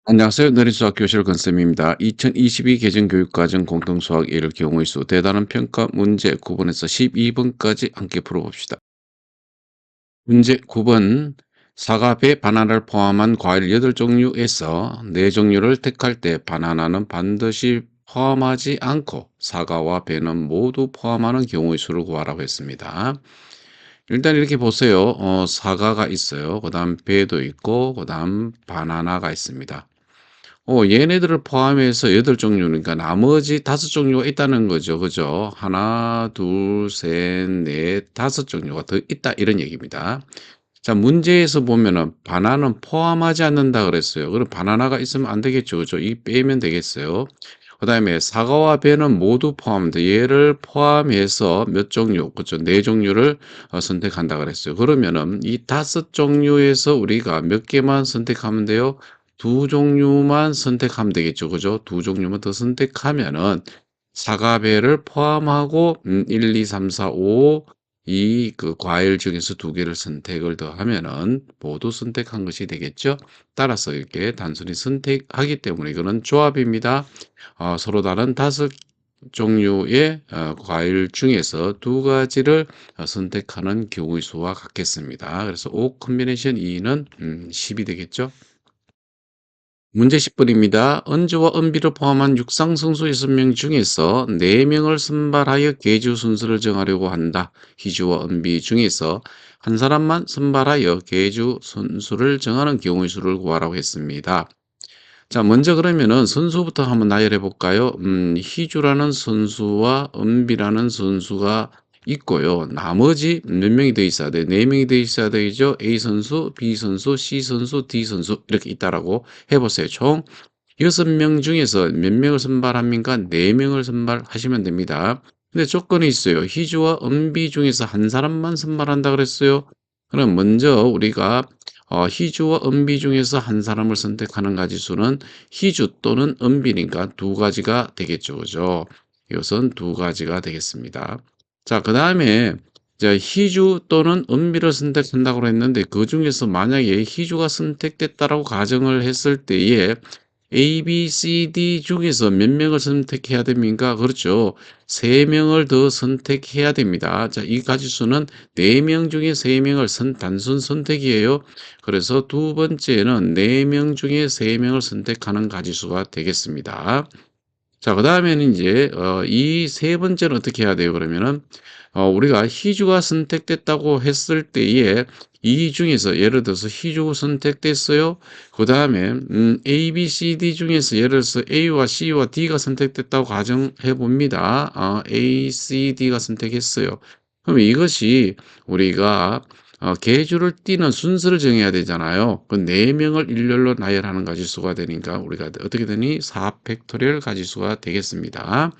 안녕하세요. 느린수학 교실 건쌤입니다. 2022 개정교육과정 공통수학 1 경우의 수 대단한 평가 문제 9번에서 12번까지 함께 풀어봅시다. 문제 9번 사과, 배, 바나나를 포함한 과일 8종류에서 4종류를 택할 때 바나나는 반드시 포함하지 않고 사과와 배는 모두 포함하는 경우의 수를 구하라고 했습니다. 일단 이렇게 보세요. 사과가 있어요. 그 다음 배도 있고 그 다음 바나나가 있습니다. 얘네들을 포함해서 8종류니까 나머지 5종류가 있다는 거죠. 그죠? 하나, 둘, 셋, 넷, 5종류가 더 있다 이런 얘기입니다. 자, 문제에서 보면은 바나나는 포함하지 않는다 그랬어요. 그럼 바나나가 있으면 안 되겠죠. 그죠? 이 빼면 되겠어요. 그다음에 사과와 배는 모두 포함돼. 얘를 포함해서 몇 종류, 그죠? 4종류를 선택한다 그랬어요. 그러면은 이 5종류에서 우리가 몇 개만 선택하면 돼요? 2종류만 선택하면 되겠죠. 그죠? 2종류만 더 선택하면은 사과, 배를 포함하고 1, 2, 3, 4, 5 이 그 과일 중에서 2개를 선택을 더 하면은 모두 선택한 것이 되겠죠. 따라서 이렇게 단순히 선택하기 때문에 이거는 조합입니다. 서로 다른 5종류의 과일 중에서 2가지를 선택하는 경우의 수와 같겠습니다. 그래서 5 컨비네이션 2는 10이 되겠죠. 문제 10번입니다. 은주와 은비를 포함한 육상선수 6명 중에서 4명을 선발하여 계주 순서를 정하려고 한다. 희주와 은비 중에서 한 사람만 선발하여 계주 선수를 정하는 경우의 수를 구하라고 했습니다. 자, 먼저 그러면은 선수부터 한번 나열해 볼까요? 희주라는 선수와 은비라는 선수가 있고요. 나머지 몇 명이 더 있어야 돼? 4명이 더 있어야 되죠. A 선수, B 선수, C 선수, D 선수 이렇게 있다라고 해보세요. 총 6명 중에서 몇 명을 선발합니까? 4명을 선발하시면 됩니다. 근데 조건이 있어요. 희주와 은비 중에서 한 사람만 선발한다 그랬어요. 그럼 먼저 우리가 희주와 은비 중에서 한 사람을 선택하는 가지수는 희주 또는 은비니까 2가지가 되겠죠. 그죠? 이것은 2가지가 되겠습니다. 자, 그 다음에 희주 또는 은비를 선택한다고 했는데 그 중에서 만약에 희주가 선택됐다라고 가정을 했을 때에 A, B, C, D 중에서 몇 명을 선택해야 됩니까? 그렇죠. 3명을 더 선택해야 됩니다. 자, 이 가지수는 4명 중에 3명을 단순 선택이에요. 그래서 두 번째는 4명 중에 3명을 선택하는 가지수가 되겠습니다. 자, 그다음에는 이제 이 세 번째는 어떻게 해야 돼요? 그러면은 우리가 희주가 선택됐다고 했을 때에 이 중에서 예를 들어서 희주 선택됐어요. 그다음에 A, B, C, D 중에서 예를 들어서 A와 C와 D가 선택됐다고 가정해 봅니다. A, C, D가 선택했어요. 그럼 이것이 우리가 계주를 띄는 순서를 정해야 되잖아요. 그 4명을 일렬로 나열하는 가지수가 되니까 우리가 어떻게 되니? 4팩토리얼 가지수가 되겠습니다.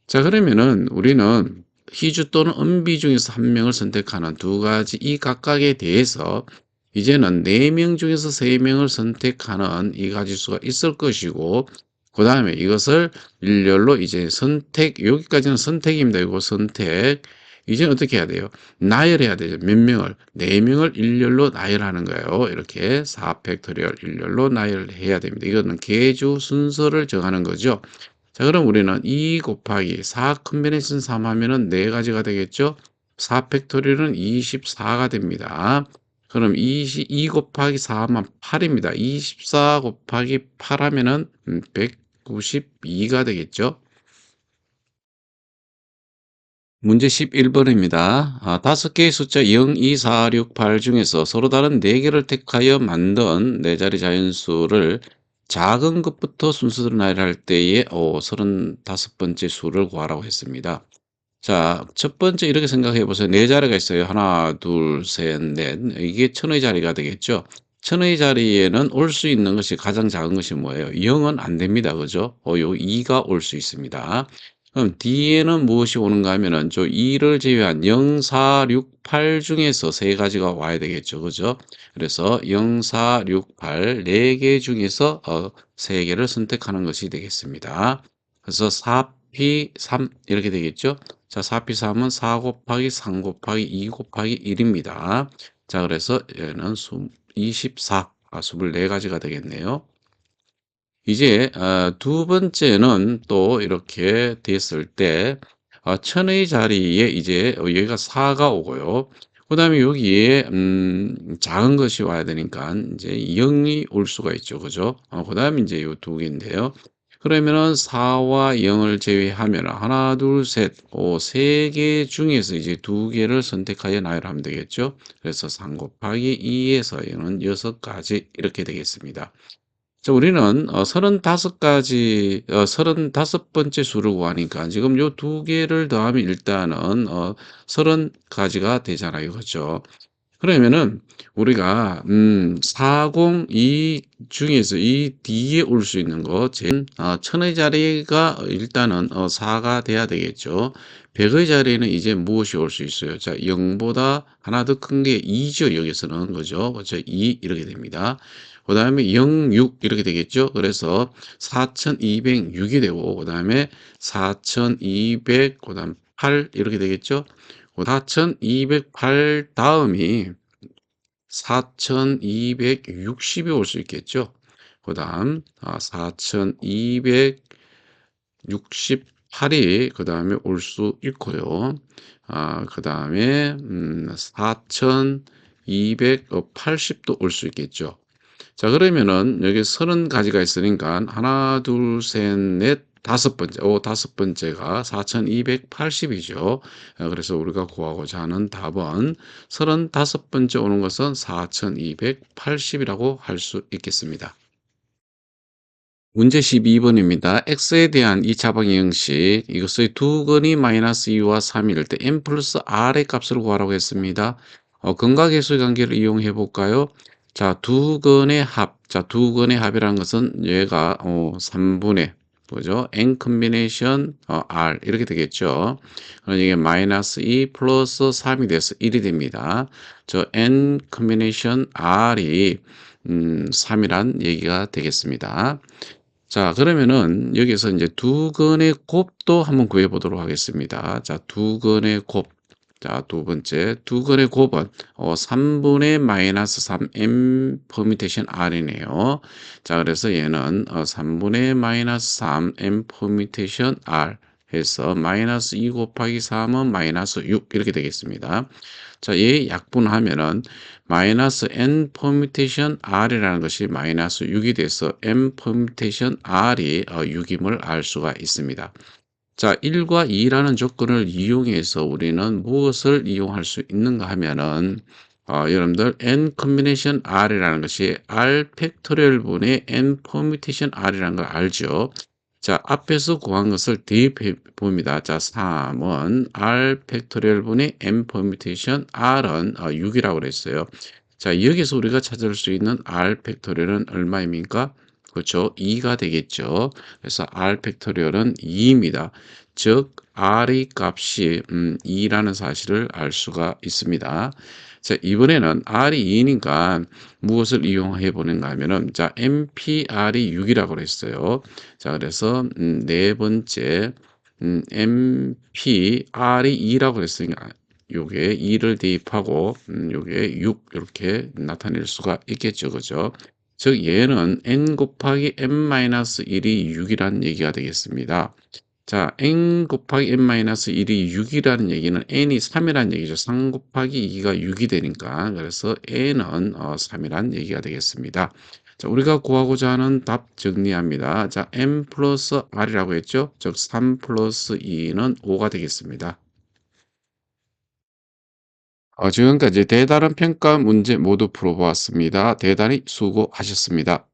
자, 그러면은 우리는 희주 또는 은비 중에서 한 명을 선택하는 2가지 이 각각에 대해서 이제는 4명 중에서 3명을 선택하는 이 가지수가 있을 것이고 그 다음에 이것을 일렬로 이제 선택, 여기까지는 선택입니다. 이거 선택. 이제 어떻게 해야 돼요? 나열해야 되죠. 몇 명을? 4명을 일렬로 나열하는 거예요. 이렇게 4팩토리얼 일렬로 나열해야 됩니다. 이거는 계주 순서를 정하는 거죠. 자, 그럼 우리는 2 곱하기 4 컨비네이션 3 하면은 4가지가 되겠죠? 4 팩토리얼은 24가 됩니다. 그럼 2 곱하기 4 하면 8입니다. 24 곱하기 8 하면은 192가 되겠죠? 문제 11번입니다. 5개의 숫자 0, 2, 4, 6, 8 중에서 서로 다른 4개를 택하여 만든 4자리 자연수를 작은 것부터 순서대로 나열할 때에 35번째 수를 구하라고 했습니다. 자, 첫 번째 이렇게 생각해 보세요. 4자리가 있어요. 하나, 둘, 셋, 넷. 이게 천의 자리가 되겠죠. 천의 자리에는 올 수 있는 것이 가장 작은 것이 뭐예요? 0은 안 됩니다. 그죠? 요 2가 올 수 있습니다. 그럼 뒤에는 무엇이 오는가 하면은 저 2를 제외한 0, 4, 6, 8 중에서 3가지가 와야 되겠죠. 그죠? 그래서 0, 4, 6, 8 4개 중에서 3개를 선택하는 것이 되겠습니다. 그래서 4P 3 이렇게 되겠죠. 자, 4P 3은 4 곱하기 3 곱하기 2 곱하기 1입니다. 자, 그래서 얘는 24, 24가지가 되겠네요. 이제 두 번째는 또 이렇게 됐을 때 천의 자리에 이제 여기가 4가 오고요. 그다음에 여기에 작은 것이 와야 되니까 이제 0이 올 수가 있죠. 그죠? 그다음에 인제 요 두 개인데요. 그러면은 4와 0을 제외하면 하나 둘 셋 세 개 중에서 이제 두 개를 선택하여 나열하면 되겠죠. 그래서 3 곱하기 2 에서 얘는 6 가지 이렇게 되겠습니다. 자, 우리는 35 가지 35 번째 수를 구하니까 지금 요 두 개를 더하면 일단은 30 가지가 되잖아요. 그죠? 그러면은 우리가 402 중에서 이 뒤에 올 수 있는 거 천의 자리가 일단은 4가 돼야 되겠죠. 100의 자리에는 이제 무엇이 올 수 있어요? 자, 0보다 하나 더 큰 게 2죠. 여기서는 그죠? 그죠? 2 이렇게 됩니다. 그다음에 0, 6 이렇게 되겠죠. 그래서 4206이 되고 그다음에 4200 그다음 8 이렇게 되겠죠. 4208 다음이 4260이 올 수 있겠죠. 그다음 4268이 그다음에 올 수 있고요. 그다음에 4280도 올 수 있겠죠. 자, 그러면은 여기 30 가지가 있으니까 하나 둘 셋 넷 다섯 번째 다섯 번째가 4280 이죠. 그래서 우리가 구하고자 하는 답은 35 번째 오는 것은 4280 이라고 할 수 있겠습니다. 문제 12 번입니다. x에 대한 2차 방의 형식 이것의 두근이 마이너스 2와 3일 때 n 플러스 r의 값을 구하라고 했습니다. 근각계수의 관계를 이용해 볼까요? 자, 두근의 합. 자, 두근의 합이라는 것은 얘가 3분의 뭐죠? n 컨비네이션 r 이렇게 되겠죠. 그러니까 이게 마이너스 2 플러스 3이 돼서 1이 됩니다. 저 n 컨비네이션 r이 3이란 얘기가 되겠습니다. 자, 그러면은 여기서 이제 두근의 곱도 한번 구해 보도록 하겠습니다. 자, 두근의 곱. 자, 두 번째 두근의 곱은 3분의 마이너스 3 m 퍼미테이션 r이네요. 자, 그래서 얘는 3분의 마이너스 3 m 퍼미테이션 r 해서 마이너스 2 곱하기 3은 마이너스 6 이렇게 되겠습니다. 자, 얘 약분하면은 마이너스 n 퍼뮤테이션 r이라는 것이 마이너스 6이 돼서 n 퍼뮤테이션 r이 6임을 알 수가 있습니다. 자, 1과 2라는 조건을 이용해서 우리는 무엇을 이용할 수 있는가 하면은 여러분들 n 컨비네이션 r이라는 것이 r 팩토리얼 분의 n 퍼뮤테이션 r이라는 걸 알죠. 자, 앞에서 구한 것을 대입해 봅니다. 자, 3은 r 팩토리얼 분의 n 퍼뮤테이션 r은 6이라고 그랬어요. 자, 여기서 우리가 찾을 수 있는 r 팩토리얼은 얼마입니까? 그렇죠. 2가 되겠죠. 그래서 r 팩토리얼은 2입니다. 즉 r의 값이 2라는 사실을 알 수가 있습니다. 자, 이번에는 r이 2니까 무엇을 이용해 보는가 하면은 자, MPR이 6이라고 그랬어요. 자, 그래서 네 번째 MPR이 2라고 그랬으니까 요게 2를 대입하고 요게 6 이렇게 나타낼 수가 있겠죠. 그죠? 즉 얘는 n 곱하기 n-1이 6이라는 얘기가 되겠습니다. 자, n 곱하기 n-1이 6이라는 얘기는 n이 3이라는 얘기죠. 3 곱하기 2가 6이 되니까. 그래서 n은 3이라는 얘기가 되겠습니다. 자, 우리가 구하고자 하는 답 정리합니다. 자, n 플러스 r이라고 했죠. 즉, 3 플러스 2는 5가 되겠습니다. 지금까지 대단한 평가 문제 모두 풀어보았습니다. 대단히 수고하셨습니다.